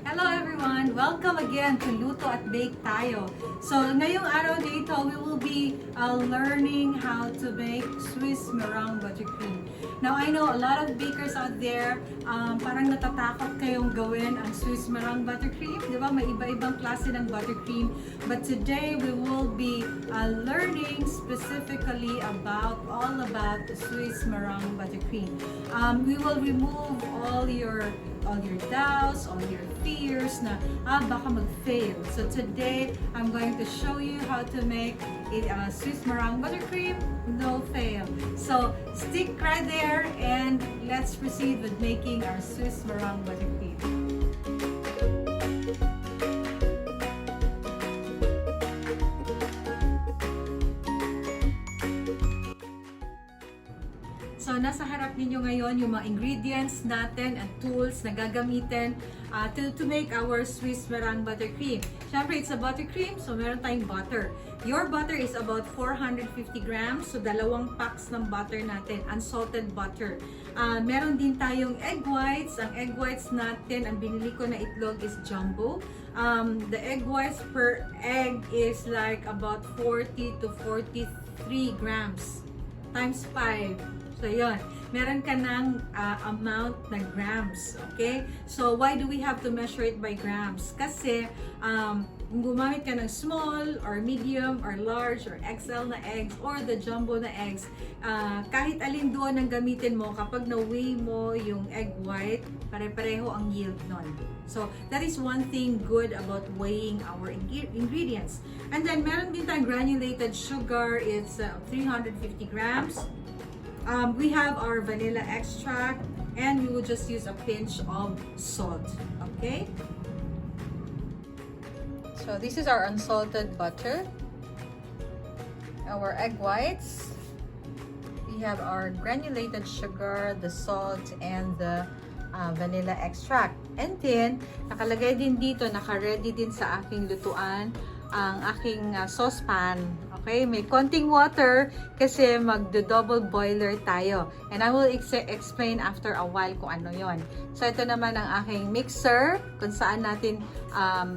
Hello everyone! Welcome again to Luto at Bake tayo. So, ngayong araw dito, we will be learning how to make Swiss meringue buttercream. Now, I know a lot of bakers out there, parang natatakot kayong gawin ang Swiss meringue buttercream. Di ba? May iba-ibang klase ng buttercream. But today, we will be learning specifically all about the Swiss meringue buttercream. We will remove all your doubts, all your fears na baka mag-fail. So today, I'm going to show you how to make Swiss meringue buttercream, no fail. So stick right there and let's proceed with making our Swiss meringue buttercream. So, nasa harap ninyo ngayon yung mga ingredients natin and tools na gagamitin to make our Swiss meringue buttercream. Siyempre, it's a buttercream, so meron tayong butter. Your butter is about 450 grams, so 2 packs ng butter natin, unsalted butter. Meron din tayong egg whites. Ang egg whites natin, ang binili ko na itlog is jumbo. The egg whites per egg is like about 40 to 43 grams times 5. So, yun. Meron ka ng amount na grams. Okay? So, why do we have to measure it by grams? Kasi, kung gumamit ka ng small, or medium, or large, or XL na eggs, or the jumbo na eggs, kahit alin doon ang gamitin mo, kapag na-weigh mo yung egg white, pare-pareho ang yield nun. So, that is one thing good about weighing our ingredients. And then, meron din tayong granulated sugar. It's 350 grams. We have our vanilla extract, and we will just use a pinch of salt. Okay? So this is our unsalted butter, our egg whites. We have our granulated sugar, the salt, and the vanilla extract. And then, nakalagay din dito, naka-ready din sa aking lutuan, ang aking saucepan. Okay, may konting water kasi magdo-double boiler tayo. And I will explain after a while kung ano yon. So, ito naman ang aking mixer kung saan natin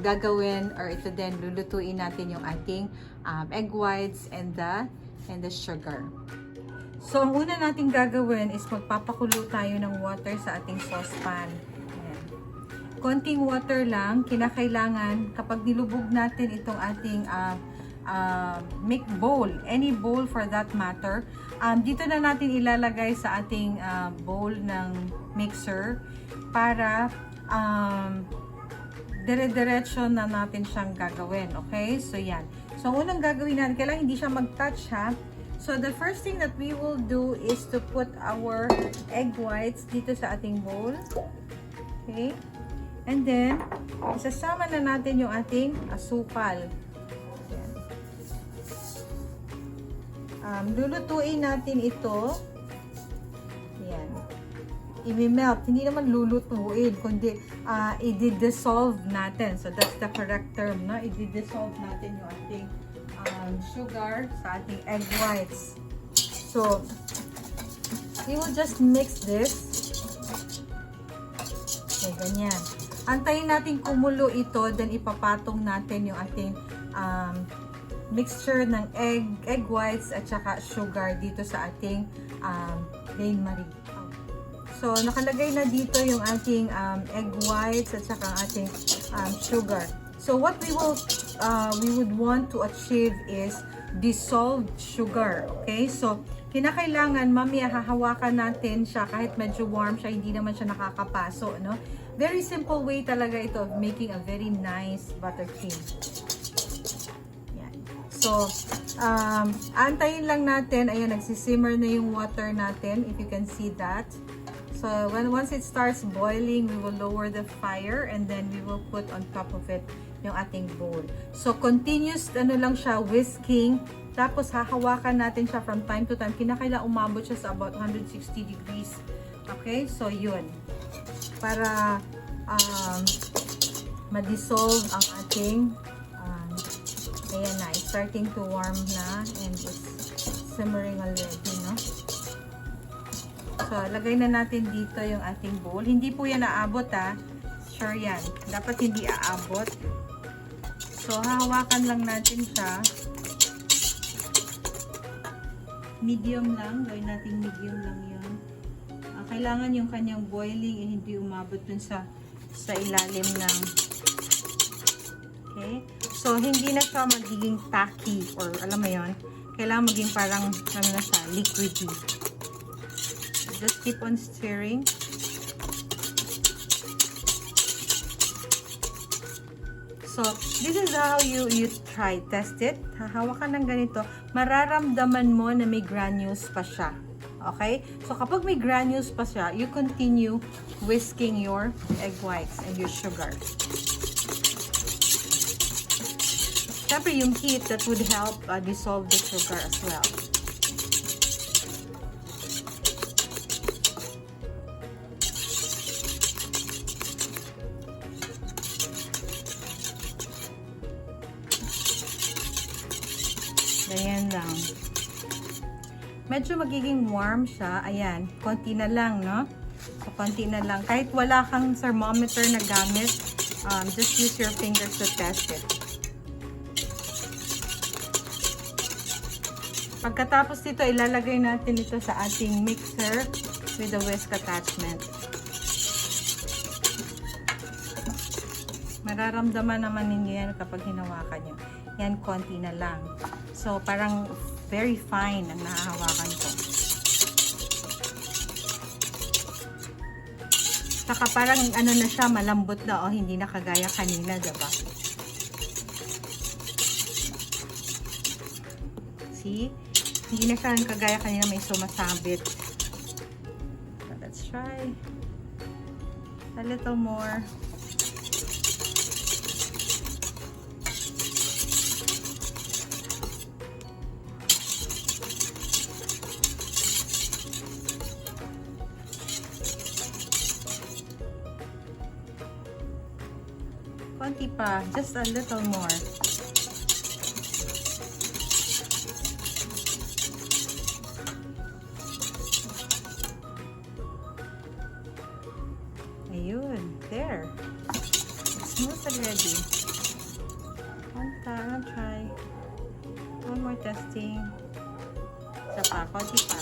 gagawin, or ito din, lulutuin natin yung ating egg whites and the sugar. So, ang una natin gagawin is magpapakulo tayo ng water sa ating saucepan. Ayan. Konting water lang, kinakailangan kapag nilubog natin itong ating make bowl, any bowl for that matter. Dito na natin ilalagay sa ating bowl ng mixer para dire-diretso na natin siyang gagawin. Okay? So, yan. So, unang gagawin natin, kailangan hindi siya mag-touch ha. So, the first thing that we will do is to put our egg whites dito sa ating bowl. Okay? And then, isasama na natin yung ating asukal. Lulutuin natin ito. Yan. I-melt. Hindi naman lulutuin, kundi i-dissolve natin. So, that's the correct term, no? I-dissolve natin yung ating sugar sa ating egg whites. So, we will just mix this. Okay, ganyan. Antayin natin kumulo ito, then ipapatong natin yung ating mixture ng egg whites at saka sugar dito sa ating plain Meringue. So, nakalagay na dito yung ating egg whites at saka ating sugar. So, what we would want to achieve is dissolved sugar. Okay? So, kinakailangan mamaya hahawakan natin siya kahit medyo warm siya, hindi naman siya nakakapaso, no? Very simple way talaga ito of making a very nice buttercream. So, antayin lang natin. Ayan, nagsisimmer na yung water natin, if you can see that. So, once it starts boiling, we will lower the fire and then we will put on top of it yung ating bowl. So, continuous, lang siya, whisking. Tapos, hahawakan natin siya from time to time. Kinakailangan umabot siya sa about 160 degrees. Okay? So, yun. Para ma-dissolve ang ating ayan na, it's starting to warm na and it's simmering already, no? So, lagay na natin dito yung ating bowl. Hindi po yan naabot ha. texture yan. Dapat hindi aabot. So, hahawakan lang natin siya. Medium lang. Gawin natin medium lang yun. Kailangan yung kanyang boiling hindi umabot dun sa ilalim ng... Okay? So, hindi na siya magiging tacky or alam mo yun. Kailangan maging parang ano na siya, liquidy. Just keep on stirring. So, this is how you test it. Hahawakan ng ganito. Mararamdaman mo na may granules pa siya. Okay? So, kapag may granules pa siya, you continue whisking your egg whites and your sugar. Siyempre, yung heat, that would help dissolve the sugar as well. Ganyan lang. Medyo magiging warm siya. Ayan, konti na lang, no? So, konti na lang. Kahit wala kang thermometer na gamit, just use your fingers to test it. Pagkatapos dito, ilalagay natin ito sa ating mixer with a whisk attachment. Mararamdaman naman ninyo yan kapag hinawakan nyo. Yan, konti na lang. So, parang very fine ang nahahawakan ko. Saka parang ano na siya, malambot na o hindi na kagaya kanina, diba? See? Hindi na siya kagaya kanina, may sumasabit. So, let's try a little more. Konti pa, just a little more. Ayun, there. It's smooth already. I'll try. One more testing. Isa pa, konti pa.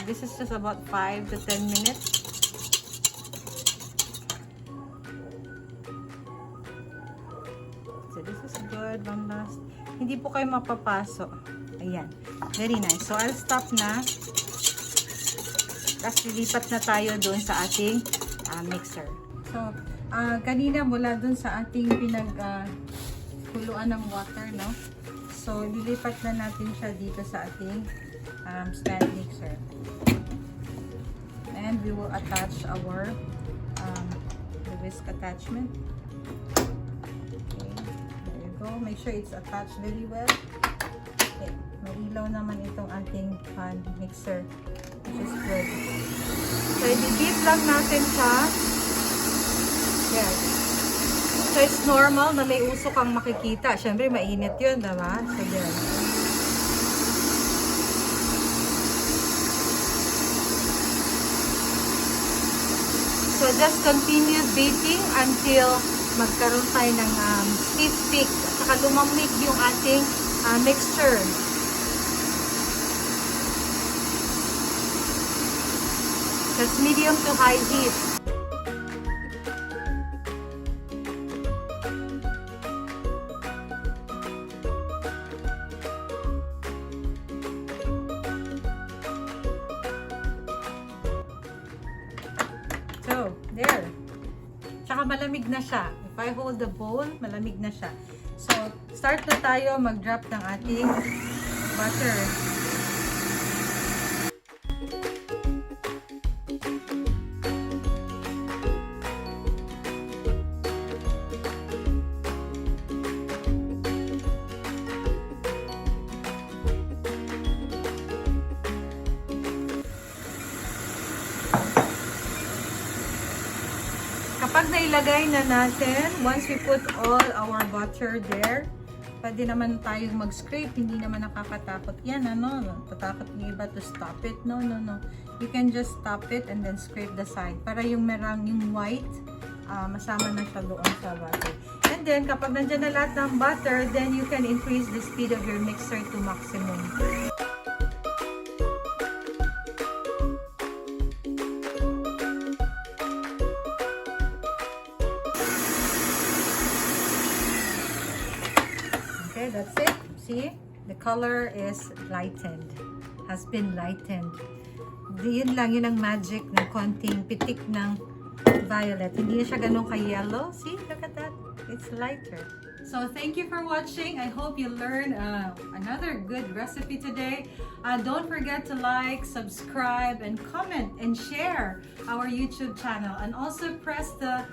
This is just about 5 to 10 minutes. So this is good. One last. Hindi po kayo mapapaso. Ayan. Very nice. So I'll stop na. Tapos lilipat na tayo doon sa ating mixer. So, kanina mula doon sa ating pinagkuluan ng water, no? So, lilipat na natin siya dito sa ating stand mixer. And we will attach our the whisk attachment. Okay, there you go. Make sure it's attached very well. Okay, may ilaw naman itong ating hand mixer, which is good. So, i-dip lang natin siya. Yes. So, it's normal na may usok kang makikita. Siyempre, mainit yun, diba? So, yan. So, just continue beating until magkaroon tayo ng stiff peak. At saka lumamig yung ating mixture. That's medium to high heat. So, there. Tsaka malamig na siya. If I hold the bowl, malamig na siya. So, start na tayo mag-drop ng ating butter. Kapag nailagay na natin, once we put all our butter there, Pwede naman tayong mag-scrape, hindi naman nakakatakot yan, ano? Tatakot ng iba to stop it. No, no, no. You can just stop it and then scrape the side. Para yung merang, yung white, masama na siya doon sa butter. And then, kapag nandyan na lahat ng butter, then you can increase the speed of your mixer to maximum. Okay, that's it. See? The color is lightened. Has been lightened. Yun lang, yun ang magic ng konting pitik ng violet. Hindi na siya ganun ka-yellow. See? Look at that. It's lighter. So, thank you for watching. I hope you learned another good recipe today. Don't forget to like, subscribe, and comment, and share our YouTube channel. And also press the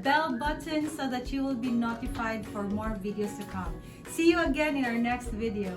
bell button so that you will be notified for more videos to come. See you again in our next video.